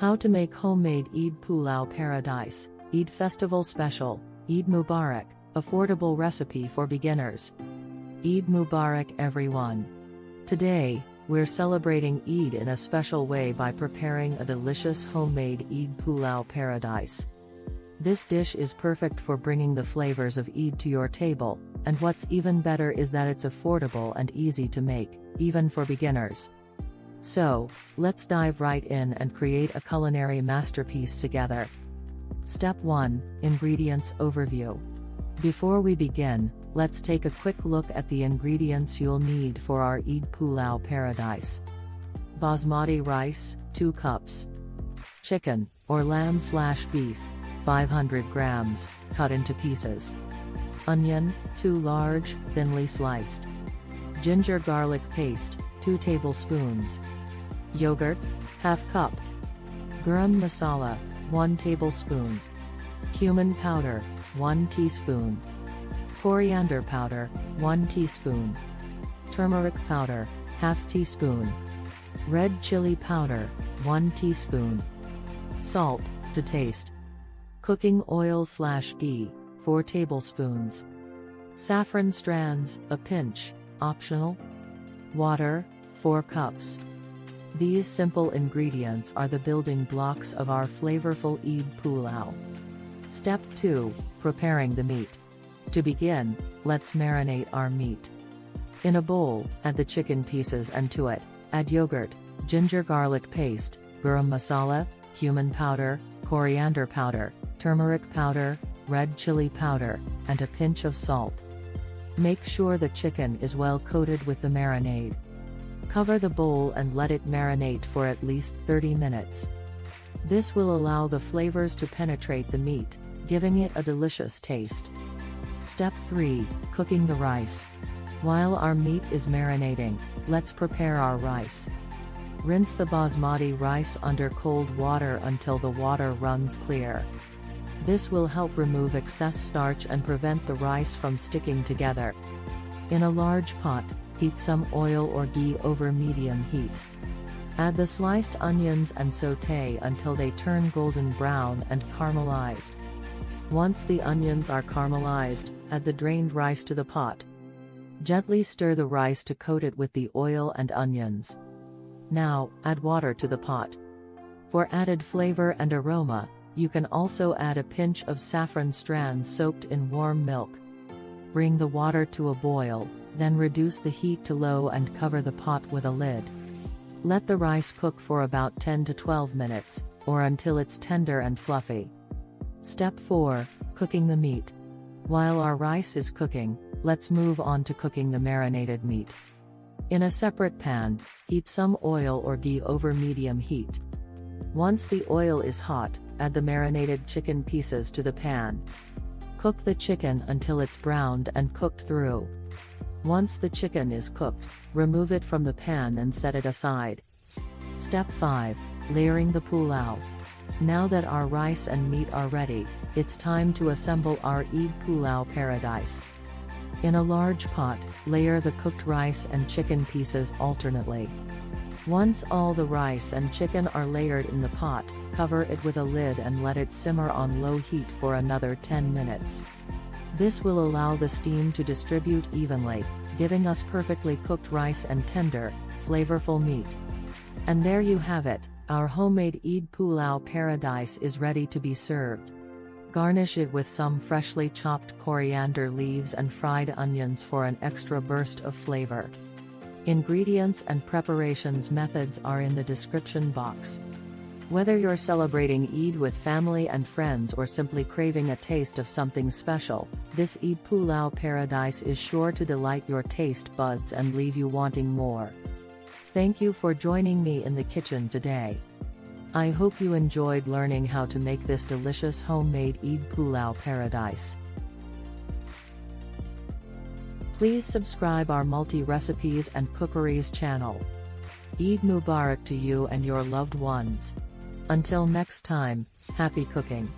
How to make homemade Eid Pulao Paradise, Eid Festival Special, Eid Mubarak, affordable recipe for beginners. Eid Mubarak everyone. Today, we're celebrating Eid in a special way by preparing a delicious homemade Eid Pulao Paradise. This dish is perfect for bringing the flavors of Eid to your table, and what's even better is that it's affordable and easy to make, even for beginners. So, let's dive right in and create a culinary masterpiece together. Step 1, Ingredients Overview. Before we begin, let's take a quick look at the ingredients you'll need for our Eid Pulao Paradise. Basmati rice, 2 cups. Chicken, or lamb/beef, 500 grams, cut into pieces. Onion, 2 large, thinly sliced. Ginger garlic paste, 2 tablespoons. Yogurt, ½ cup. Garam masala, 1 tablespoon. Cumin powder, 1 teaspoon. Coriander powder, 1 teaspoon. Turmeric powder, ½ teaspoon. Red chili powder, 1 teaspoon. Salt, to taste. Cooking oil/ghee, 4 tablespoons. Saffron strands, a pinch, optional. Water, 4 cups. These simple ingredients are the building blocks of our flavorful Eid Pulao. Step 2, Preparing the meat. To begin, let's marinate our meat. In a bowl, add the chicken pieces and to it, add yogurt, ginger garlic paste, garam masala, cumin powder, coriander powder, turmeric powder, red chili powder, and a pinch of salt. Make sure the chicken is well coated with the marinade. Cover the bowl and let it marinate for at least 30 minutes. This will allow the flavors to penetrate the meat, giving it a delicious taste. Step 3, Cooking the rice. While our meat is marinating, let's prepare our rice. Rinse the basmati rice under cold water until the water runs clear. This will help remove excess starch and prevent the rice from sticking together. In a large pot, heat some oil or ghee over medium heat. Add the sliced onions and sauté until they turn golden brown and caramelized. Once the onions are caramelized, add the drained rice to the pot. Gently stir the rice to coat it with the oil and onions. Now, add water to the pot. For added flavor and aroma, you can also add a pinch of saffron strands soaked in warm milk. Bring the water to a boil, then reduce the heat to low and cover the pot with a lid. Let the rice cook for about 10 to 12 minutes, or until it's tender and fluffy. Step 4, Cooking the meat. While our rice is cooking, let's move on to cooking the marinated meat. In a separate pan, heat some oil or ghee over medium heat. Once the oil is hot, add the marinated chicken pieces to the pan. Cook the chicken until it's browned and cooked through. Once the chicken is cooked, remove it from the pan and set it aside. Step 5, Layering the pulao. Now that our rice and meat are ready, it's time to assemble our Eid Pulao Paradise. In a large pot, layer the cooked rice and chicken pieces alternately. Once all the rice and chicken are layered in the pot, cover it with a lid and let it simmer on low heat for another 10 minutes. This will allow the steam to distribute evenly, giving us perfectly cooked rice and tender, flavorful meat. And there you have it, our homemade Eid Pulao Paradise is ready to be served. Garnish it with some freshly chopped coriander leaves and fried onions for an extra burst of flavor. Ingredients and preparations methods are in the description box. Whether you're celebrating Eid with family and friends or simply craving a taste of something special, this Eid Pulao Paradise is sure to delight your taste buds and leave you wanting more. Thank you for joining me in the kitchen today. I hope you enjoyed learning how to make this delicious homemade Eid Pulao Paradise. Please subscribe our multi-recipes and cookeries channel. Eid Mubarak to you and your loved ones. Until next time, happy cooking.